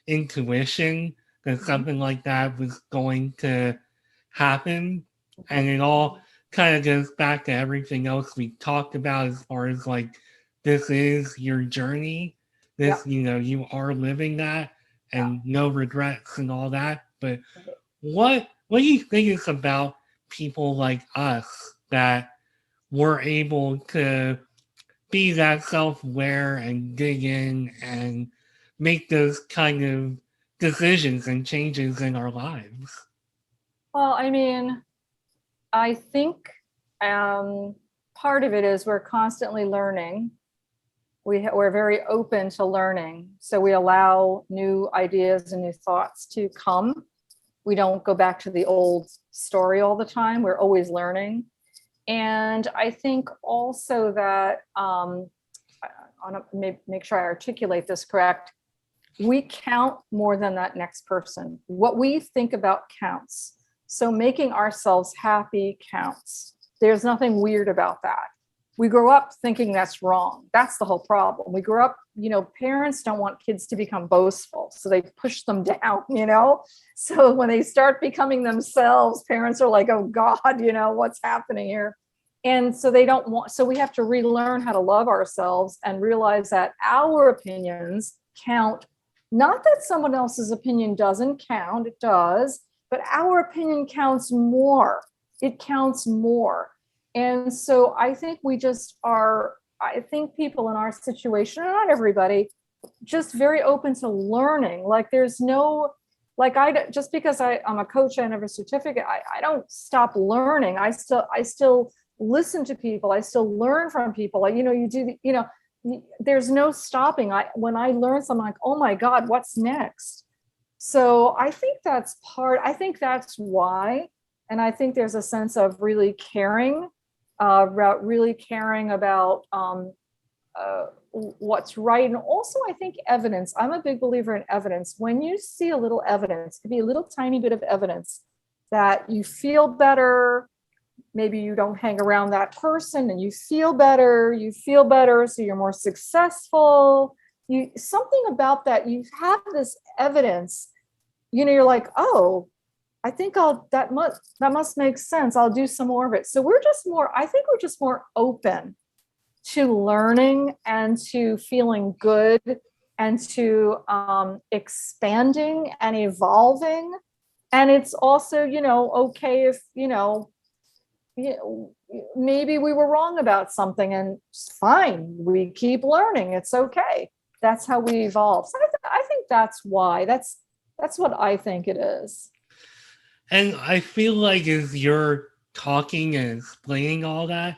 intuition that something like that was going to happen. And it all kind of goes back to everything else we talked about as far as like this is your journey. Yeah. This, you are living that and no regrets and all that. But what do you think is about people like us that were able to be that self-aware and dig in and make those kind of decisions and changes in our lives? Well, I mean, I think part of it is we're constantly learning. We're very open to learning. So we allow new ideas and new thoughts to come. We don't go back to the old story all the time. We're always learning. And I think also that, I want to make sure I articulate this correct, we count more than that next person. What we think about counts. So making ourselves happy counts. There's nothing weird about that. We grow up thinking that's wrong. That's the whole problem. We grow up, parents don't want kids to become boastful, so they push them down, So when they start becoming themselves, parents are like, oh God, what's happening here? And so they don't want, so we have to relearn how to love ourselves and realize that our opinions count. Not that someone else's opinion doesn't count, it does, but our opinion counts more. It counts more. And so I think I think people in our situation, not everybody, just very open to learning. Like there's no, just because I'm a coach and I have a certificate, I don't stop learning. I still listen to people. I still learn from people. There's no stopping. When I learn something, like, oh my God, what's next? So I think that's why. And I think there's a sense of really caring about what's right. And also, I think evidence. I'm a big believer in evidence. When you see a little evidence, it could be a little tiny bit of evidence that you feel better. Maybe you don't hang around that person and you feel better, so you're more successful. you something about that, you have this evidence, you're like, oh, I think that must make sense. I'll do some more of it. So I think we're just more open to learning and to feeling good and to expanding and evolving. And it's also, okay if, maybe we were wrong about something, and it's fine. We keep learning. It's okay. That's how we evolve. So I think that's why. That's what I think it is. And I feel like as you're talking and explaining all that,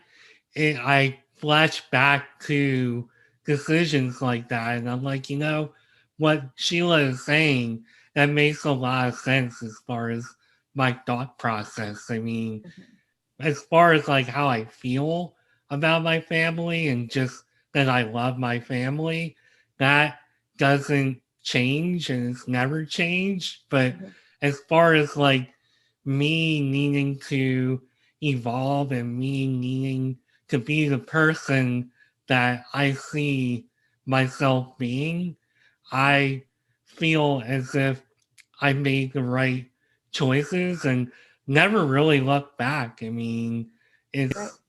I flash back to decisions like that. And I'm like, what Sheila is saying, that makes a lot of sense as far as my thought process. I mean, as far as like how I feel about my family and just that I love my family, that doesn't change and it's never changed. But as far as like me needing to evolve and me needing to be the person that I see myself being, I feel as if I made the right choices and never really looked back. I mean, it's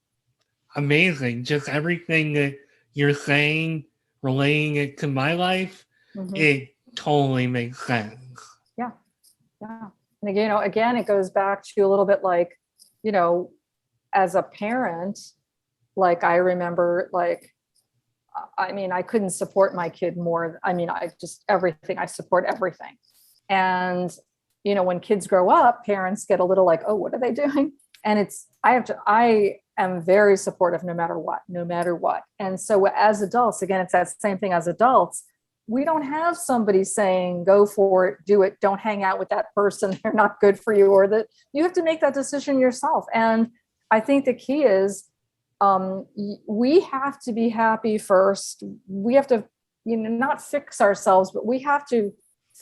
amazing. Just everything that you're saying, relating it to my life, it totally makes sense. Yeah. Yeah. And again, it goes back to a little bit like, as a parent, like I remember, like, I mean, I couldn't support my kid more. I mean, I support everything. And, when kids grow up, parents get a little like, oh, what are they doing? And I am very supportive no matter what. And so as adults, again, it's that same thing as adults. We don't have somebody saying, go for it, do it, don't hang out with that person, they're not good for you, or that you have to make that decision yourself. And I think the key is we have to be happy first. We have to, not fix ourselves, but we have to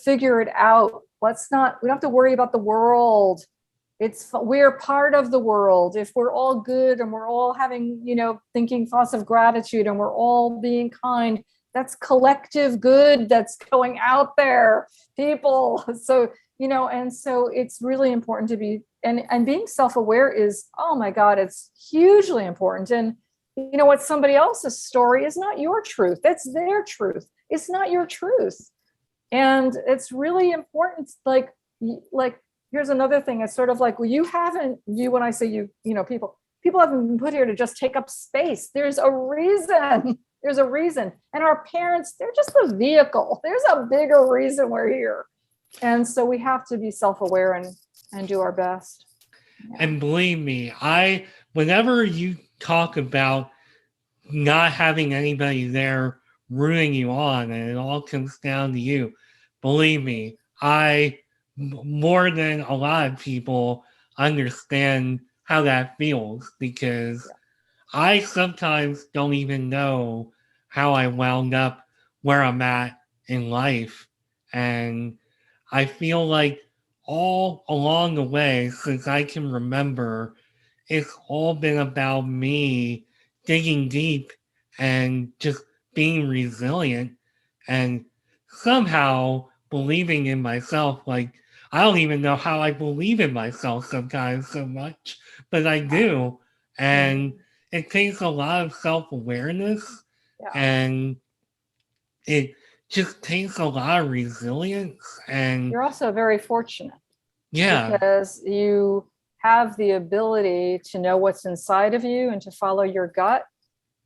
figure it out. We don't have to worry about the world. We're part of the world. If we're all good and we're all having, thinking thoughts of gratitude and we're all being kind, that's collective good that's going out there, people. So, and so it's really important to be, and being self-aware is, oh my God, it's hugely important. And what somebody else's story is not your truth. That's their truth. It's not your truth. And it's really important. Like here's another thing. It's sort of like, well, when I say people haven't been put here to just take up space. There's a reason. There's a reason. And our parents, they're just the vehicle. There's a bigger reason we're here. And so we have to be self-aware and do our best. Yeah. And believe me, whenever you talk about not having anybody there rooting you on and it all comes down to you, believe me, I, more than a lot of people, understand how that feels, because I sometimes don't even know how I wound up where I'm at in life. And I feel like all along the way, since I can remember, it's all been about me digging deep and just being resilient and somehow believing in myself. Like, I don't even know how I believe in myself sometimes so much, but I do. And it takes a lot of self-awareness, and it just takes a lot of resilience. And you're also very fortunate. Yeah. Because you have the ability to know what's inside of you and to follow your gut.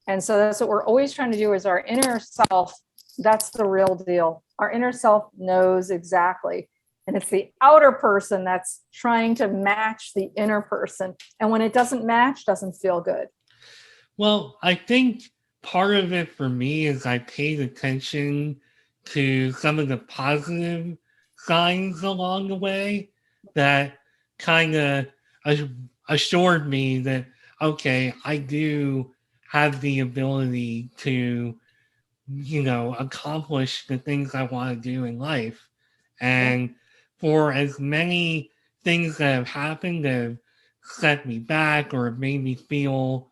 And so that's what we're always trying to do, is our inner self. That's the real deal. Our inner self knows exactly. And it's the outer person that's trying to match the inner person. And when it doesn't match, doesn't feel good. Well, I think part of it for me is I paid attention to some of the positive signs along the way that kind of assured me that, okay, I do have the ability to, accomplish the things I want to do in life. And for as many things that have happened that have set me back or made me feel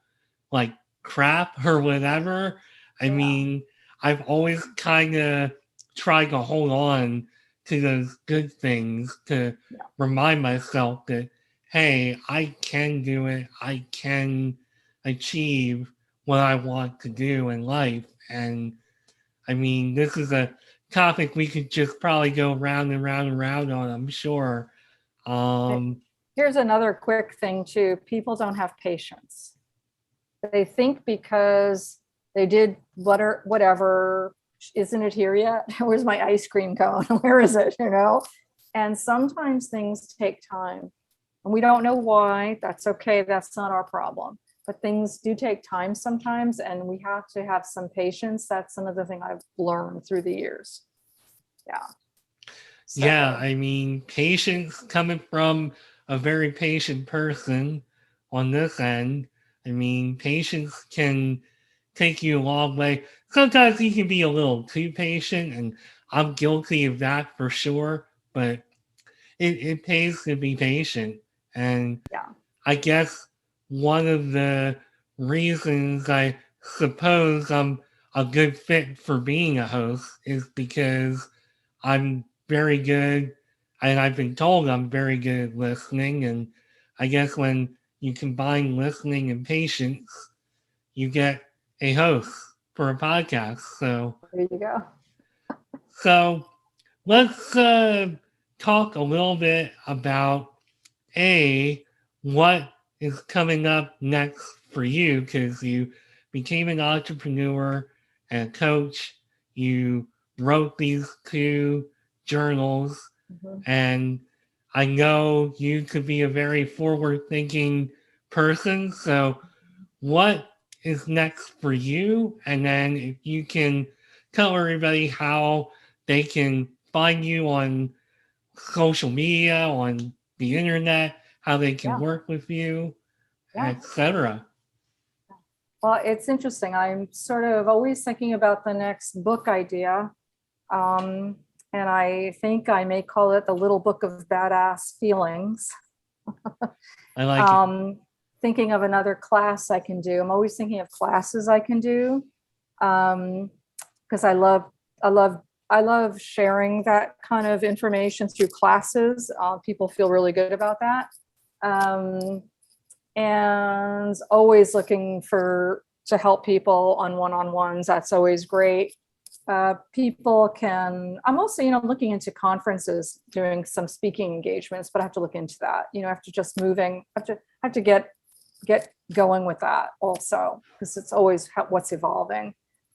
like crap or whatever, I mean, I've always kind of tried to hold on to those good things to Yeah. remind myself that, hey, I can do it. I can achieve what I want to do in life. And I mean, this is a topic we could just probably go round and round and round on, I'm sure. Um, Here's another quick thing too. People don't have patience. They think because they did whatever, isn't it here yet? Where's my ice cream cone? Where is it? And sometimes things take time and we don't know why. That's okay. That's not our problem. But things do take time sometimes, and we have to have some patience. That's another thing I've learned through the years. Yeah. Yeah, So I mean, patience coming from a very patient person on this end. I mean, patience can take you a long way. Sometimes you can be a little too patient, and I'm guilty of that for sure, but it pays to be patient. And yeah, I guess one of the reasons I suppose I'm a good fit for being a host is because I'm very good, and I've been told I'm very good at listening. And I guess when you combine listening and patience, you get a host for a podcast. there you go. So let's talk a little bit about a what is coming up next for you, because you became an entrepreneur and a coach. You wrote these two journals, Mhm. and I know you could be a very forward thinking person. So, what is next for you? And then if you can tell everybody how they can find you on social media, on the internet, how they can Yeah, work with you, yeah. etc. Well, it's interesting. I'm sort of always thinking about the next book idea. Um, and I think I may call it the Little Book of Badass Feelings. I like it. Um, Thinking of another class I can do. I'm always thinking of classes I can do. Because I love, I love sharing that kind of information through classes. People feel really good about that. Um, and always looking for to help people on one-on-ones. That's always great. People can, I'm also, looking into conferences, doing some speaking engagements, but I have to look into that, after just moving, have to get going with that also, because it's always what's evolving.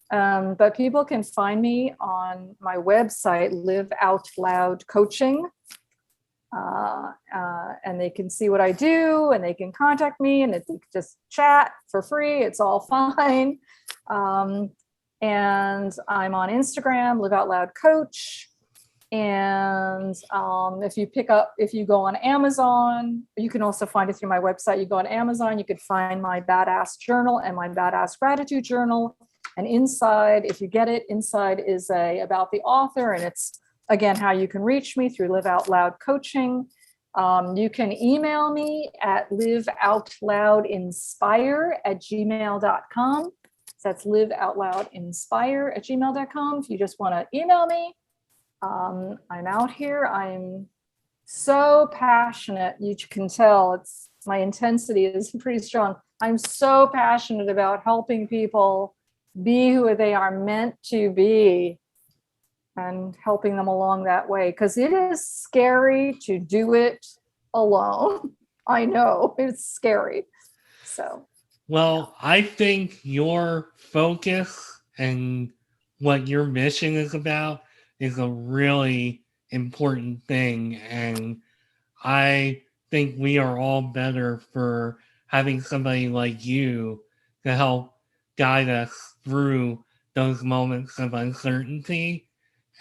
But people can find me on my website, Live Out Loud Coaching. And they can see what I do, and they can contact me, and if they just chat for free, it's all fine. And I'm on Instagram, Live Out Loud Coach. And if you go on Amazon, you can also find it through my website. You go on Amazon, you could find my Badass Journal and my Badass Gratitude Journal. And inside, if you get it, inside is about the author, and it's again how you can reach me through Live Out Loud Coaching. You can email me at liveoutloudinspire@gmail.com. So that's liveoutloudinspire@gmail.com. If you just want to email me, I'm out here. I'm so passionate. You can tell it's my intensity is pretty strong. I'm so passionate about helping people be who they are meant to be and helping them along that way, because it is scary to do it alone. I know it's scary. So, Well, I think your focus and what your mission is about is a really important thing. And I think we are all better for having somebody like you to help guide us through those moments of uncertainty.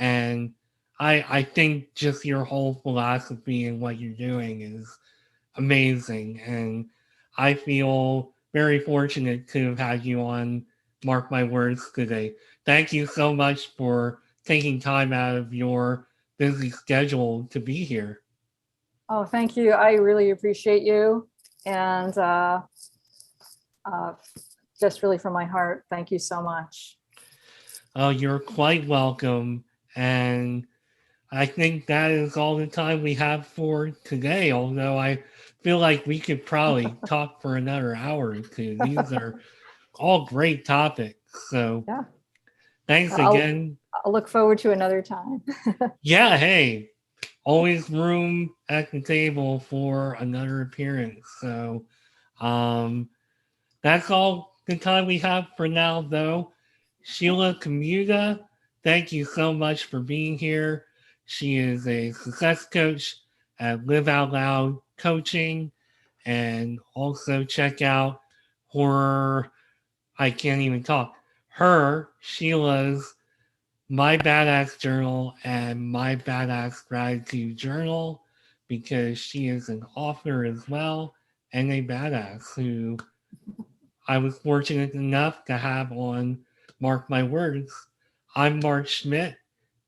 And I think just your whole philosophy and what you're doing is amazing. And I feel very fortunate to have had you on Mark My Words today. Thank you so much for taking time out of your busy schedule to be here. oh, thank you. I really appreciate you. And uh, just really from my heart, thank you so much. Oh, you're quite welcome. And I think that is all the time we have for today, although I feel like we could probably talk for another hour or two. These are all great topics. So Yeah, thanks I'll again. I'll look forward to another time. Yeah, hey, always room at the table for another appearance. So um, that's all the time we have for now, though. Sheila Kamuda, thank you so much for being here. She is a success coach at Live Out Loud Coaching, and also check out her, I can't even talk, Sheila's My Badass Journal and My Badass Gratitude Journal, because she is an author as well and a badass who I was fortunate enough to have on Mark My Words. I'm Mark Schmidt.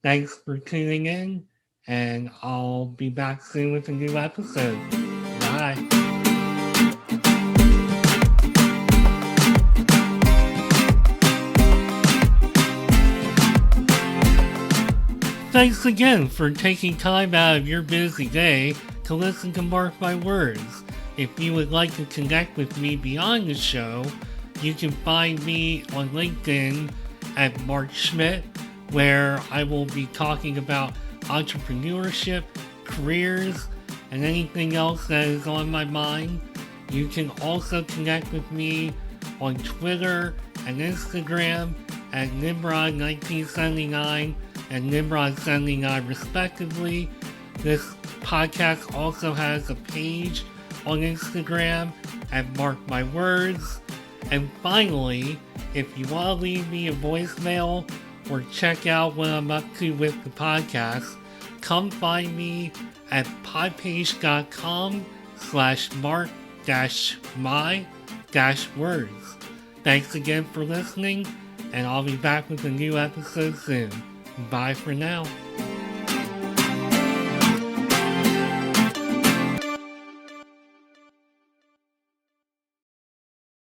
Thanks for tuning in, and I'll be back soon with a new episode. Bye. Thanks again for taking time out of your busy day to listen to Mark My Words. If you would like to connect with me beyond the show, you can find me on LinkedIn at Mark Schmidt, where I will be talking about entrepreneurship, careers, and anything else that is on my mind. You can also connect with me on Twitter and Instagram at Nimrod1979 and Nimrod79 respectively. This podcast also has a page on Instagram at Mark My Words. And finally, if you want to leave me a voicemail or check out what I'm up to with the podcast, come find me at podpage.com/mark-my-words. Thanks again for listening, and I'll be back with a new episode soon. Bye for now.